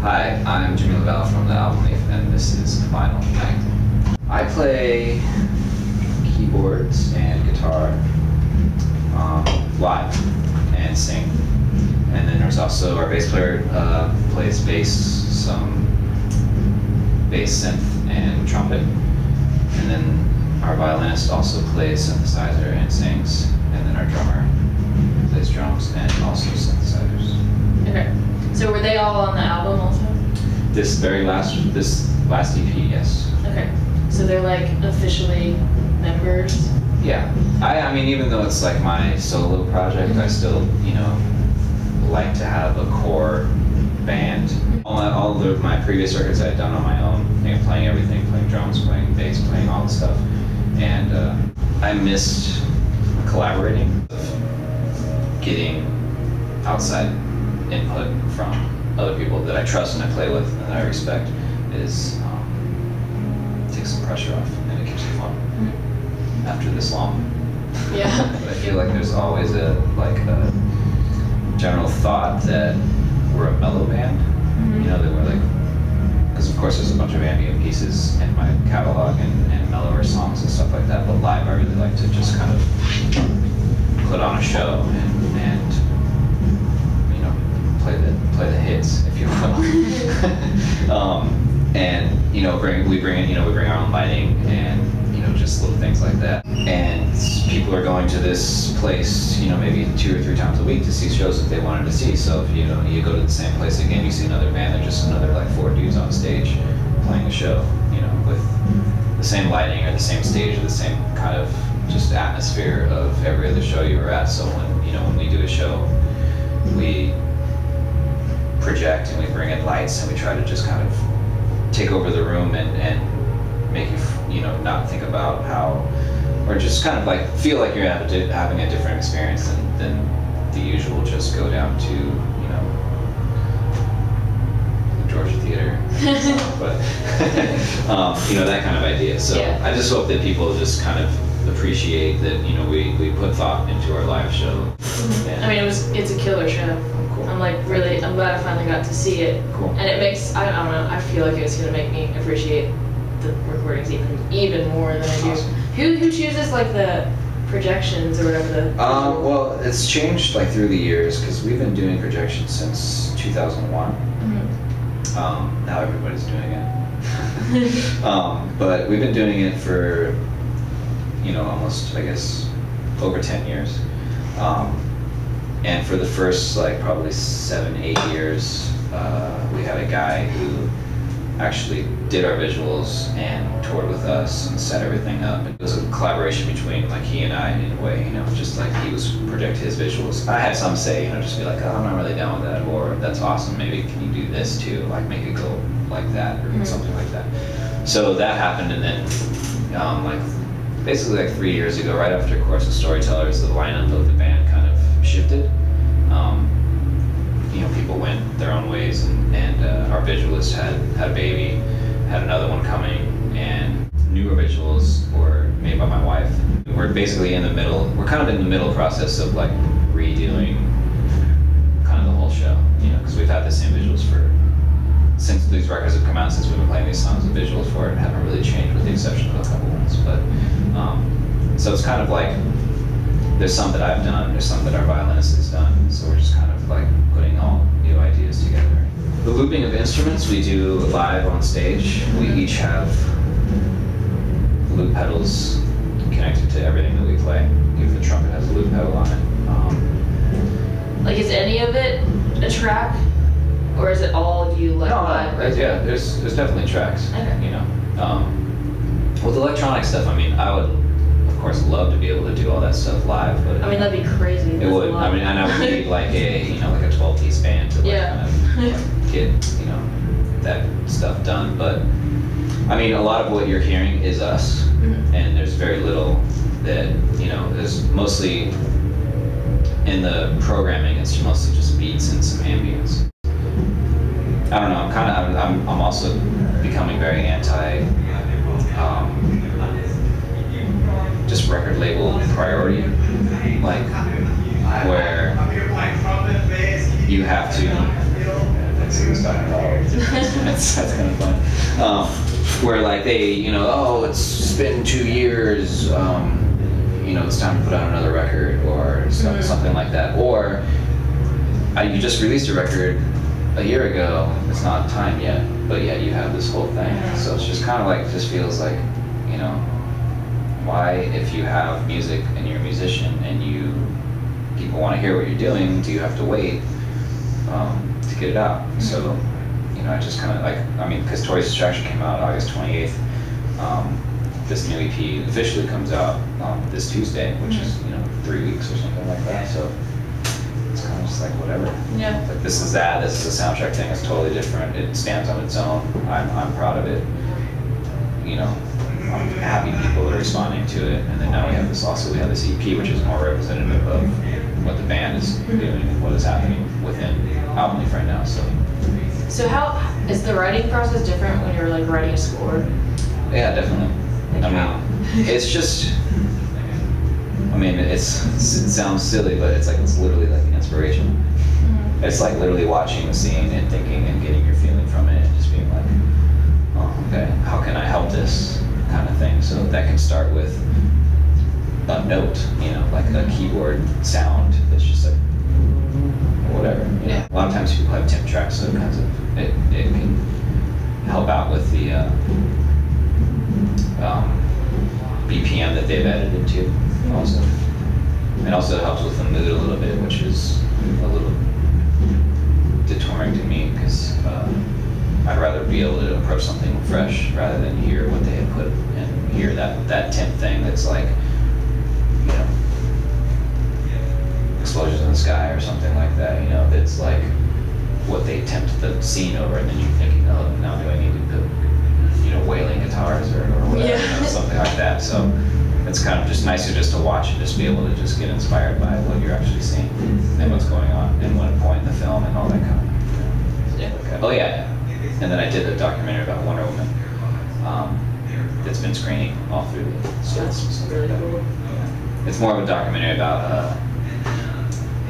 Hi, I'm LaValle from the album Leaf, and this is Vinyl Night. I play keyboards and guitar live and sing. And then there's also our bass player plays bass, some bass synth and trumpet. And then our violinist also plays synthesizer and sings. And then our drummer plays drums and also synthesizers. Okay. So were they all on the album also? This last EP, yes. Okay. So they're like officially members? Yeah. I mean, even though it's like my solo project, I still, like to have a core band. All of my previous records I had done on my own, playing everything, playing drums, playing bass, playing all the stuff. And I missed collaborating, getting outside input from other people that I trust and I play with and that I respect takes some pressure off and it keeps it fun after this long. Yeah. But I feel like there's always a general thought that we're a mellow band, that we're like, because of course there's a bunch of ambient pieces in my catalog and mellower songs and stuff like that, but live I really like to just kind of put on a show and play the hits, if you will. And we bring our own lighting and just little things like that. And people are going to this place, maybe 2 or 3 times a week to see shows that they wanted to see. So if you go to the same place again, you see another band, they're just another like 4 dudes on stage playing a show, with the same lighting or the same stage or the same kind of just atmosphere of every other show you were at. So when we do a show, we project and we bring in lights and we try to just kind of take over the room and make you not think about how, or just kind of like feel like you're having a different experience than the usual just go down to the Georgia Theater but that kind of idea. So yeah. I just hope that people just kind of appreciate that we put thought into our live show. I mean it's a killer show. Cool. I'm glad I finally got to see it. Cool. And it makes, I don't know, I feel like it's gonna make me appreciate the recordings even more than I do. Awesome. Who chooses like the projections or whatever well, it's changed like through the years because we've been doing projections since 2001. Now everybody's doing it. But we've been doing it for almost, I guess, over 10 years. And for the first probably 7-8 years, we had a guy who actually did our visuals and toured with us and set everything up. It was a collaboration between he and I in a way, just like he was project his visuals. I had some say, just be like, oh, I'm not really down with that, or that's awesome, maybe can you do this too, make it go like that, or something like that. So that happened, and then basically 3 years ago, right after Course of Storytellers, the lineup of the band kind of shifted. People went their own ways, and our visualist had a baby, had another one coming, and newer visuals were made by my wife. We're basically in the middle. We're kind of in the middle process of redoing kind of the whole show, because we've had the same visuals since these records have come out, since we've been playing these songs. The visuals for it haven't really changed, with the exception of a couple ones. But so it's kind of there's some that I've done, there's some that our violinist has done, so we're just kind of putting all new ideas together. The looping of instruments we do live on stage. We each have loop pedals connected to everything that we play. Even the trumpet has a loop pedal on it. Is any of it a track, or is it all you live? Yeah, there's definitely tracks. Okay. With electronic stuff, I would, of course, love to be able to do all that stuff live, but that'd be crazy. It would. And I would need a 12-piece band to kind of get that stuff done. But a lot of what you're hearing is us, and there's very little that there's mostly in the programming. It's mostly just beats and some ambience. I don't know. I'm also becoming very anti. Just record label priority, where you have to so he was talking about all these different instruments. That's kind of fun. Where like they, you know, oh, it's been 2 years, you know, it's time to put out another record or something like that. Or you just released a record a year ago, it's not time yet, but yet you have this whole thing. So it's just kind of like, just feels like, you know, why, if you have music and you're a musician and people want to hear what you're doing, do you have to wait to get it out? So, you know, I just kind of like, I mean, because Tori's Distraction came out August 28th. This new EP officially comes out this Tuesday, which is, you know, 3 weeks or something like that. So it's kind of just like whatever. Yeah. Like this is a soundtrack thing. It's totally different. It stands on its own. I'm proud of it. You know, I'm happy people are responding to it. And then now we have this EP, which is more representative of what the band is doing and what is happening within Albumleaf right now. So how is the writing process different when you're like writing a score? Yeah, definitely. Like I mean, it's just, I mean, it sounds silly, but it's literally like an inspiration. It's like literally watching the scene and thinking and getting your feeling from it and just being like, oh, okay, how can I help this kind of thing? So that can start with a note, you know, like a keyboard sound that's just like, whatever. You know? A lot of times people have temp tracks, so it can help out with the BPM that they've edited to also. It also helps with the mood a little bit, which is a little detouring to me because I'd rather be able to approach something fresh rather than hear what they had put and hear that temp thing that's like, you know, explosions in the sky or something like that, you know, that's like what they tempt the scene over, and then you're thinking, oh, now do I need to put, you know, wailing guitars or whatever, you know, something like that. So it's kind of just nicer just to watch and just be able to just get inspired by what you're actually seeing and what's going on and what point in the film and all that kind of, you know. Okay. Oh yeah, and then I did a documentary about Wonder Woman that's been screening all through the States. That's really cool. Yeah. It's more of a documentary about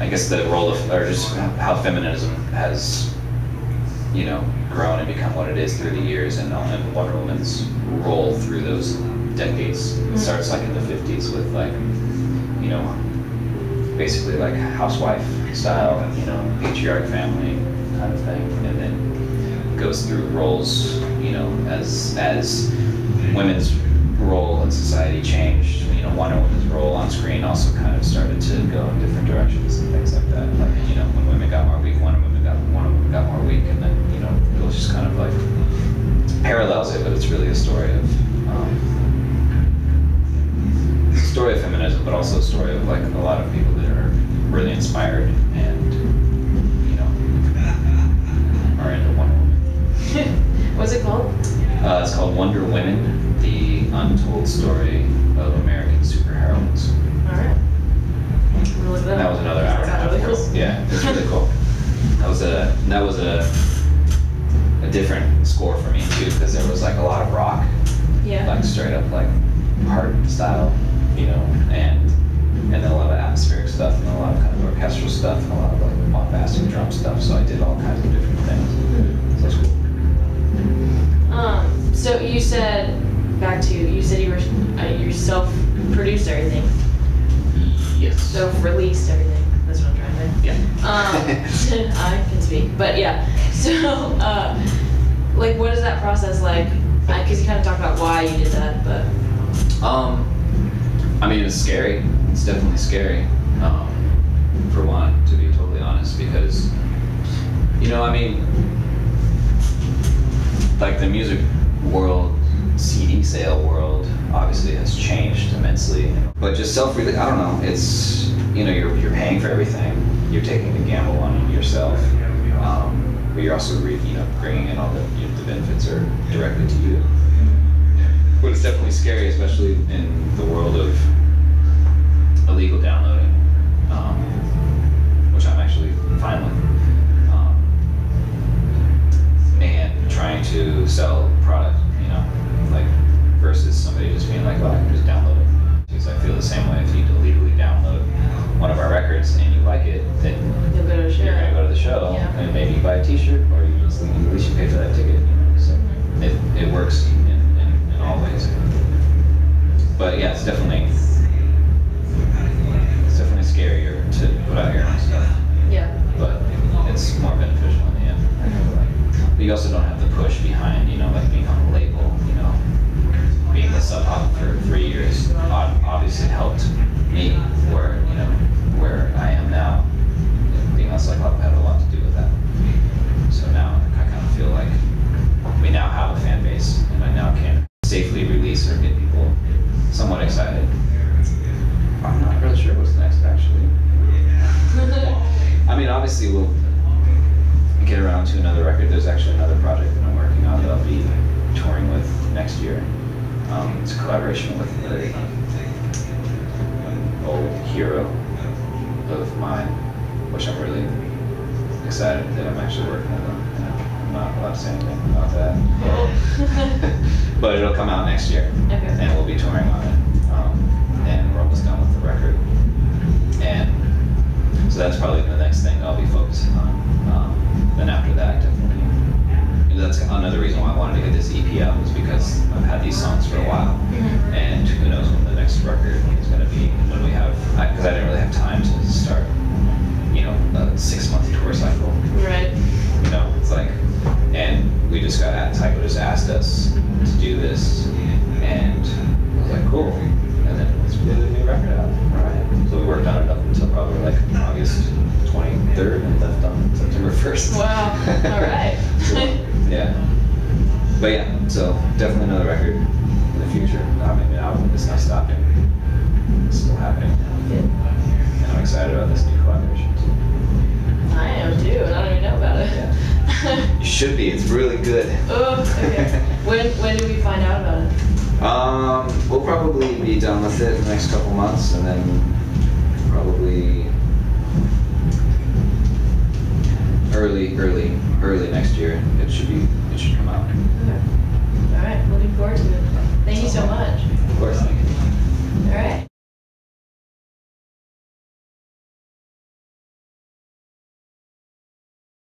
I guess the role of, or just how feminism has, you know, grown and become what it is through the years, and Wonder Woman's role through those decades. It starts like in the 50s with like, you know, basically like housewife style, you know, patriarch family kind of thing, and then goes through roles, you know, as women's role in society changed. You know, Wonder Woman's role on screen also kind of started to go in different directions and things like that. Like, you know, when women got more weak, Wonder Woman got more weak, and then, you know, it was just kind of like parallels it, but it's really a story of feminism, but also a story of like a lot of people that are really inspired and, you know, are into Wonder Woman. What's it called? It's called Wonder Women: The Untold Story of American Superheroines. All right. And that was another hour and a half. Really cool. Yeah, it's really cool. That was a different score for me too, because there was like a lot of rock, Yeah. like straight up like hard style, you know, and then a lot of atmospheric stuff and a lot of kind of orchestral stuff and a lot of like bombastic drum stuff. So I did all kinds of different things. So it's cool. So you said you self-produced everything. Yes. Self-released everything. That's what I'm trying to say. Yeah. I can speak, but yeah. So, like, what is that process like? Because you kind of talked about why you did that, but. I mean, it's scary. It's definitely scary. For one, to be totally honest, because, you know, I mean, like the music world, CD sale world, obviously has changed immensely. But just self-release, I don't know. It's, you know, you're paying for everything. You're taking the gamble on yourself. But you're also, you know, bringing in all the benefits are directly to you. But it's definitely scary, especially in the world of illegal downloading, which I'm actually fine with. And trying to sell product, you know, like versus somebody just being like, oh, I can just download it. Because I feel the same way. If you illegally download one of our records and you like it, then You'll go to the show. you're gonna go to the show, Yeah. and maybe you buy a T-shirt or you at least you pay for that ticket. You know, so it works in all ways. But yeah, it's definitely scarier to put out your own stuff. Yeah. But it's more beneficial in the end. But you also don't have the push behind, you know, like being on a label, you know, being with Sub Pop for 3 years obviously helped me where I am now. Being on Sub Pop had a lot to do with that. So now I kind of feel like we now have a fan base, and I now can safely release or get people somewhat excited. I'm not really sure what's next, actually. I mean, obviously we'll get around to another record. There's actually another project that I'm working on that I'll be touring with next year. It's a collaboration with an old hero of mine, which I'm really excited that I'm actually working with him. I'm not allowed to say anything about that. But it'll come out next year, Okay. and we'll be touring on it. And we're almost done with the record. And so that's probably the next thing I'll be focusing on. Then after that, definitely. And that's another reason why I wanted to get this EP out, was because I've had these songs for a while. And who knows when the next record is going to be, when we have, because I didn't really have time to start, you know, a 6-month tour cycle. Right. You know, it's like, and we just got at, Tycho just asked us to do this, and I was like, cool. And then let's get a new record out. All right. So we worked on it up until probably like August 23rd and left on September 1st. Wow. All right. So, yeah. But yeah, so definitely another record in the future. I mean, the album is not stopping. It's still happening. Good. And I'm excited about this new collaboration too. I am too, and I don't even know about it. Yeah. You should be. It's really good. Oh, okay. When do we find out about it? We'll probably be done with it in the next couple months, and then probably early next year it should come out. Okay. All right. Looking forward to it. Thank you so much. Of course. Thank you.